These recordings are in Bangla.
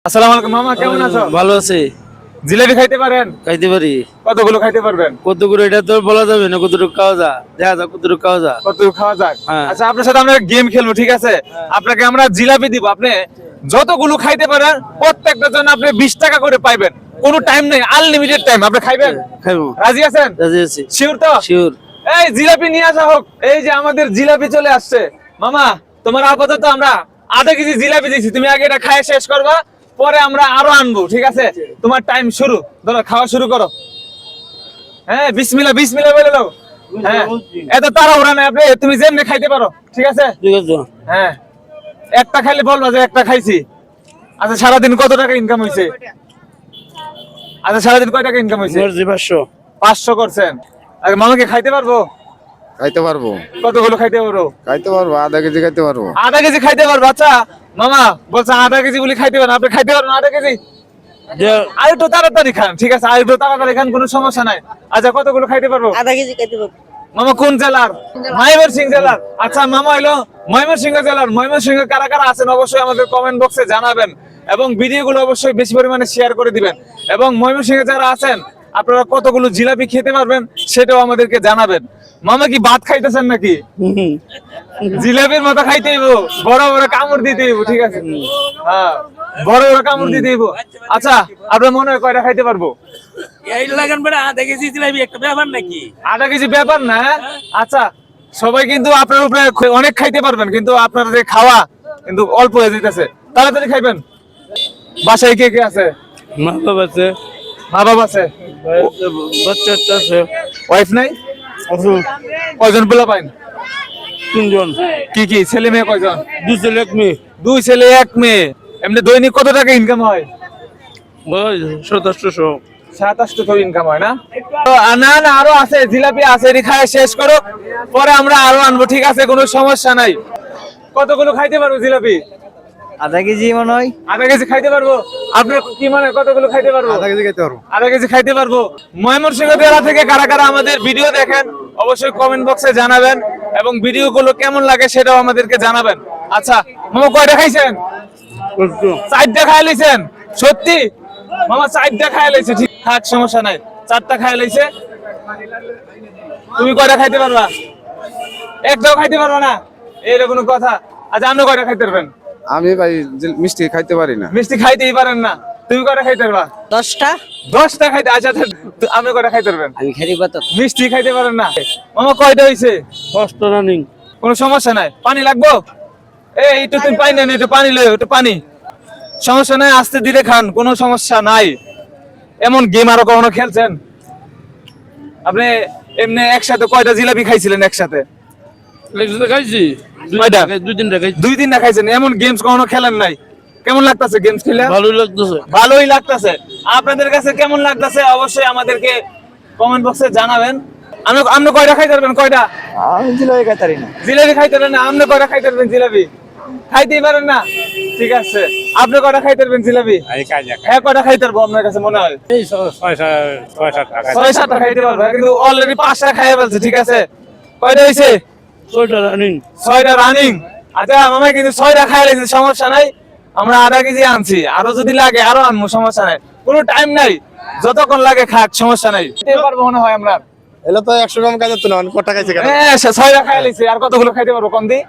আসসালামু আলাইকুম মামা, কেমন আছো? ভালো আছে। জিলাপি খাইতে পারেন? খাইতে পারি। কতগুলো খাইতে পারবেন? কতগুলো এটা তো বলা যাবে না, কতটুকু খাওয়া যা, দেখা যাক কতটুকু খাওয়া যা। কতটুকু খাওয়া যাক? হ্যাঁ। আচ্ছা, আপনার সাথে আমরা গেম খেলবো, ঠিক আছে? আপনাকে আমরা জিলাপি দিব, আপনি যতগুলো খাইতে পারেন প্রত্যেকটার জন্য আপনি 20 টাকা করে পাইবেন। কোনো টাইম নেই, আনলিমিটেড টাইম। আপনি খাইবেন? খাইবো। রাজি আছেন? রাজি আছি। শিওর তো? শিওর। এই জিলাপি নিয়ে আসা হোক। এই যে আমাদের জিলাপি চলে আসছে। মামা, তোমার আপাতত আমরা আধা কেজি জিলাপি দিছি, তুমি আগে এটা খায় শেষ করবা, পরে আমরা আরো আনবো, ঠিক আছে? তোমার টাইম শুরু, ধরো খাওয়া শুরু করো। হ্যাঁ, বিসমিল্লাহ বিসমিল্লাহ বলে দাও। হ্যাঁ, এত তাড়াহুড়া নাই, আপনি তুমি যেমনি খাইতে পারো, ঠিক আছে? ঠিক আছে। হ্যাঁ, একটা খাইলে বলবা যে একটা খাইছি। আচ্ছা, সারাদিন কত টাকা ইনকাম হইছে? আচ্ছা, সারাদিন কয় টাকা ইনকাম হইছে? 500 করছেন। আরে মামাকে খাইতে পারবো? খাইতে পারবো। কতগুলো খাইতে পারবো? খাইতে পারবো, আধা কেজি খাইতে পারবো। আধা কেজি খাইতে পারবো। আচ্ছা মামা বলছে আধা কেজি বলে খাইতে পারেন, আপনি খাইতে পারবেন আধা কেজি? আর একটু তাড়াতাড়ি খান, ঠিক আছে? আর একটু তাড়াতাড়ি খান, কোনো সমস্যা নাই। আচ্ছা, কতগুলো খাইতে পারবো? আধা কেজি খাইতে পারবো। মামা কোন জেলার? ময়মনসিংহ জেলার। আচ্ছা মামা হইলো ময়মনসিংহ জেলার। ময়মনসিংহ কারা কারা আছেন অবশ্যই আমাদের কমেন্ট বক্সে জানাবেন, এবং ভিডিওগুলো অবশ্যই বেশি পরিমাণে শেয়ার করে দিবেন। এবং ময়মনসিংহে যারা আছেন আপনারা কতগুলো জিলাপি খেতে পারবেন সেটাও আমাদেরকে জানাবেন। মামা কি ভাত খাইতেছেন নাকি? জিলাপির মতো খাইতে হইব, বড় বড় কামড় দিতে হইব, ঠিক আছে? হ্যাঁ, বড় বড় কামড় দিতে হইব। আচ্ছা, আপনার মনে হয় কয়টা খাইতে পারবো? এই লাগান বড় আধা কেজি জিলাপি একটা ব্যাপার নাকি? আধা কেজি ব্যাপার না। আচ্ছা, সবাই কিন্তু আপনার উপরে অনেক খাইতে পারবেন, কিন্তু আপনার যে খাওয়া কিন্তু অল্প হয়ে যাইতেছে। তাড়াতাড়ি খাইবেন। বাসায় কে কে আছে? মা বাবা আছে, মা বাবা আছে, বাচ্চা আছে, ওয়াইফ নাই? কয়জন পোলা পাইন? 3 জন। কি কি ছেলে মেয়ে কয়জন? 2 ছেলে 1 মেয়ে। 2 ছেলে 1 মেয়ে। এমনি দৈনিক কত টাকা ইনকাম হয়? ওই 2700। 2700 ইনকাম হয় না? তো না না, আরো আছে, জিলাপি আছে, এটি খায় শেষ করো, পরে আমরা আরো আনবো, ঠিক আছে? কোনো সমস্যা নাই। কতগুলো খাইতে পারবো জিলাপি? আধা কেজি মনে হয়। আধা কেজি খাইতে পারবো? আপনার কি মনে হয় কতগুলো খাইতে পারবো? আধা কেজি খাইতে পারবো। আধা কেজি খাইতে পারবো। ময়মনসিংহ জেলা থেকে কারা কারা আমাদের ভিডিও দেখেন অবশ্যই কমেন্ট বক্সে জানাবেন, এবং ভিডিওগুলো কেমন লাগে সেটাও আমাদেরকে জানাবেন। আচ্ছা মামা, কয়টা খাইছেন? 4টা খাই লাইছেন? সত্যি মামা 4টা খাই লাইছে? ঠিক থাক, সমস্যা নাই, 4টা খাই লাইছে। তুমি কয়টা খাইতে পারবা? একটাও খাইতে পারবা না? এইটা কোনো কথা? আচ্ছা, আপনি কয়টা খাইতে পারবেন? আমি ভাই মিষ্টি খাইতে পারি না। মিষ্টি খাইতেই পারেন না? তুমি কয়টা খাইতে পারবা? 10টা। 10টা খাইতে? আচ্ছা, আপনি কয়টা খাইতে পারবেন? আমি খাইতে পারতাম। মিষ্টি খাইতে পারেন না? মামা কয়টা হইছে? 5টা রানিং। কোনো সমস্যা নাই। পানি লাগবো? এই একটু তুমি পানি নেন, একটু পানি লই, একটু পানি। সমস্যা নাই, আস্তে ধীরে খান, কোনো সমস্যা নাই। এমন গেম আরো কখনো খেলছেন আপনি? এমনি একসাথে কয়টা জিলাপি খাইছিলেন একসাথে? খাইছি কয়টা? 2-3টা খাইছি। 2-3টা খাইছেন। এমন গেমস কখনো খেলেন নাই? কেমন লাগতেছে গেমস খেলে? ভালোই লাগতেছে। ভালোই লাগতেছে। আপনাদের কাছে কেমন লাগতেছে অবশ্যই আমাদেরকে কমেন্ট বক্সে জানাবেন। আপনি কয়টা খাইতে পারবেন? কয়টা? আমি জিলাপি খাইতে পারি না। জিলাপি খাইতে পারেন না? আপনি কয়টা খাইতে পারবেন জিলাপি? খাইতেই পারেন না? ঠিক আছে, আপনি কয়টা খাইতে পারবেন জিলাপি? হ্যাঁ, কয়টা খাইতে পারবো আপনার কাছে মনে হয়? এই 6-7টা 6-7টা খাইতে পারবো, কিন্তু অলরেডি 5টা খাইয়ে ফেলছে, ঠিক আছে? কয়টা হয়েছে? 6টা রানিং। 6টা রানিং। আচ্ছা মামা, কিন্তু 6টা খাই লাগছে, সমস্যা নাই। আমরা আধা কেজি আনছি, আরো যদি লাগে আরো আনবো, সমস্যা নাই। কোনো টাইম নাই, যতক্ষণ লাগে খাক, সমস্যা নাই। খেতে পারবো মনে হয় আমরা। এলো তো 100 গ্রাম খাইতে তো না, কটা খাইছে কেন? হ্যাঁ, 6টা খাই লাগছে, আর কতগুলো খাইতে পারবো কম দি?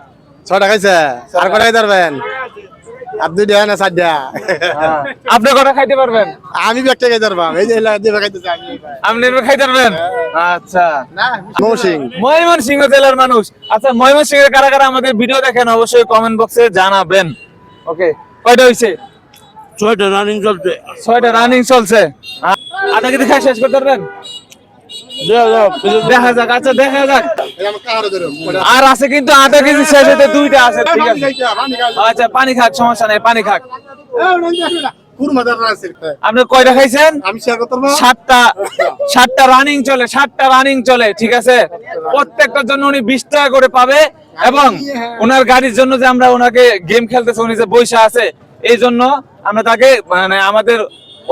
6টা খাইছে, আর কটা খাইতে পারবেন? আপনি দেন না 4টা। আপনি কটা খাইতে পারবেন? আমি একটা খাইতে পারবাম, এই যে এলা দিবে খাইতেছে আমি। আপনি এবার খাইতে পারবেন? আচ্ছা, না মৌসিং। ময়মনসিংহ জেলার মানুষ। আচ্ছা, ময়মনসিংহের কারা কারা আমাদের ভিডিও দেখেন অবশ্যই কমেন্ট বক্সে জানাবেন। ওকে, কয়টা হইছে? 6টা রানিং চলছে। 6টা রানিং চলছে। আধা কেজি খাই শেষ করতে পারবেন? দেখা যাক। আচ্ছা, দেখা যাক। আর আছে কিন্তু আধা কেজি শেষ হতে 2টা আছে, ঠিক আছে? আচ্ছা, পানি খাক, সমস্যা নাই, পানি খাক। আপনি কয়টা খাইছেন? আমি শেয়ার করতে পারবো। 7টা রানিং চলে, 7টা রানিং চলে, ঠিক আছে? প্রত্যেকটার জন্য উনি 20 টাকা করে পাবে, এবং ওনার গাড়ির জন্য যে আমরা ওনাকে গেম খেলতেছে, উনি যে বৈশা আছে, এই জন্য আমরা তাকে মানে আমাদের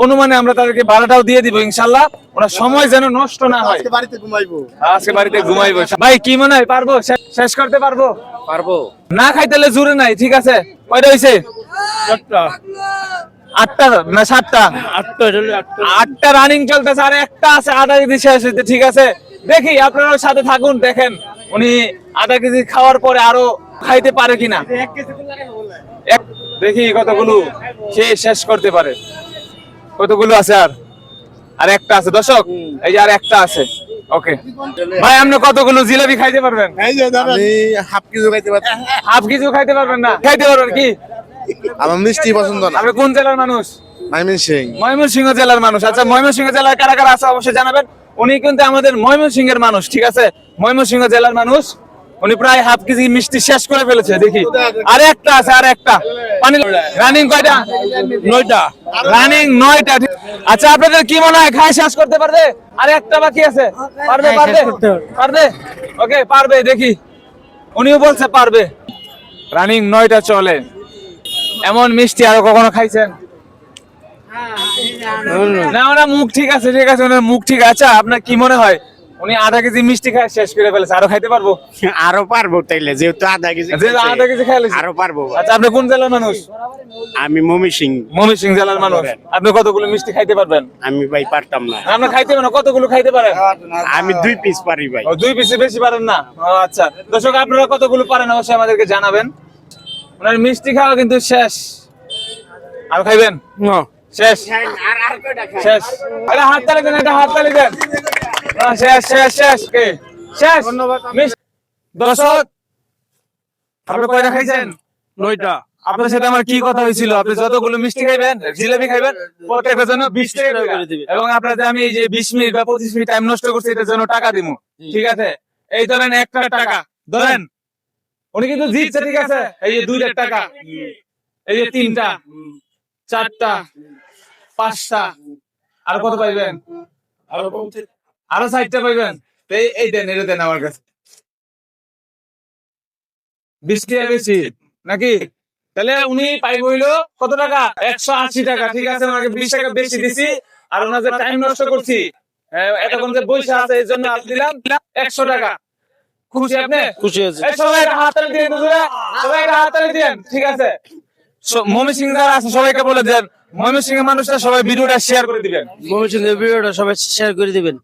অনুমানে আমরা তাদেরকে ভাড়াটাও দিয়ে দিব ইনশাল্লাহ। ওনার সময় যেন নষ্ট না হয়। আজকে বাড়িতে ঘুমাইবো। আজকে বাড়িতে ঘুমাইবো। ভাই কি মনে হয় পারবো? শেষ করতে পারবো? পারবো। না খাইতেলে জুড়ে নাই, ঠিক আছে? কয়টা হইছে? 4টা। 8টা না 7টা? 8টা 8টা রানিং চলতেছে আর একটা আছে আধা কেজি শেষ হইতে, ঠিক আছে দেখি আপনারা সাথে থাকুন, দেখেন উনি আধা কেজি খাওয়ার পরে আরো খাইতে পারে কিনা। দেখি কতগুলো সে শেষ করতে পারে, কতগুলো আছে আর একটা আছে দর্শক, এই যে আর একটা আছে। ওকে ভাই, আপনি কতগুলো জিলাপি খাইতে পারবেন? আমি হাফ কিছু খাইতে পারছি। হাফ কিছু খাইতে পারবেন না? খাইতে পারবেন কি? আমার মিষ্টি পছন্দ না। আপনি কোন জেলার মানুষ? ময়মনসিংহ। ময়মনসিংহ জেলার মানুষ। আচ্ছা, ময়মনসিংহ জেলার কারা কারা আছে অবশ্যই জানাবেন। উনি কিন্তু আমাদের ময়মনসিংহের মানুষ, ঠিক আছে, ময়মনসিংহ জেলার মানুষ। উনি প্রায় হাফ কেজি মিষ্টি শেষ করে ফেলেছে। দেখি আর একটা আছে, আর একটা পানি। রানিং কয়টা? 9টা। রানিং 9টা। আচ্ছা, আপনাদের কি মনে হয় খাই শেষ করতে পারবে? আর একটা বাকি আছে, পারবে পারবে পারবে? ওকে, পারবে। দেখি, উনিও বলছে পারবে। রানিং 9টা চলে। এমন মিষ্টি আরো কখনো খাইছেন? না, ওনার মুখ ঠিক আছে, ঠিক আছে, ওনার মুখ ঠিক আছে। আচ্ছা, আপনার কি মনে হয় উনি আধা কেজি মিষ্টি খাই শেষ করে ফেলেছে, আরো খাইতে পারবো? আরো পারবো তাইলে, যেহেতু আধা কেজি যে আধা কেজি খাইলে আরো পারবো। আচ্ছা, আপনি কোন জেলার মানুষ? আমি ময়মনসিংহ। ময়মনসিংহ জেলার মানুষ। আপনি কতগুলো মিষ্টি খাইতে পারবেন? আমি ভাই পারতাম না। আপনি খাইতে পারেন, কতগুলো খাইতে পারেন? আমি 2 পিস পারি ভাই। ও, 2 পিসে বেশি পারেন না? ও আচ্ছা, দর্শক আপনারা কতগুলো পারেন অবশ্যই আমাদেরকে জানাবেন। ওনার মিষ্টি খাওয়া কিন্তু শেষ। আর খাইবেন? শেষ শেষ। এটা হাততালি দেন, এটা হাততালি দেন। শেষ শেষ শেষ কে শেষ। দর্শক, আপনি কয়টা খাইছেন? 9টা। আপনার সাথে আমার কি কথা হয়েছিল? আপনি যতগুলো মিষ্টি খাইবেন, জিলাপি খাইবেন, প্রত্যেকটার জন্য 20 টাকা করে দিবেন। এবং আপনাদের আমি এই যে 20 মিনিট বা 25 মিনিট টাইম নষ্ট করছি, এটার জন্য টাকা দিব, ঠিক আছে? এই ধরেন 1 টাকা ধরেন, উনি কিন্তু জিতছে, ঠিক আছে? এই যে 2 টাকা, এই যে 3টা, 4টা, 5টা, আর কত পাইবেন? আরো 60টা পাইবেন। তো এই দেন, এটা দেন আমার কাছে। 20 টাকা বেশি নাকি? তাহলে উনি পাইব হইলো কত টাকা? 180 টাকা, ঠিক আছে? ওনাকে 20 টাকা বেশি দিছি, আর ওনার যে টাইম নষ্ট করছি, এতক্ষণ যে বইসা আছে, এই জন্য আপনি দিলাম 100 টাকা। খুশি আপনি? খুশি আছে। এই সবাই একটা হাততালি দিন, সবাই একটা হাততালি দিন, ঠিক আছে? ময়মনসিংহ যারা আছে সবাইকে বলে দেন, ময়মনসিংহের মানুষরা সবাই ভিডিওটা শেয়ার করে দিবেন। ময়মনসিংহের ভিডিওটা সবাই শেয়ার করে দিবেন।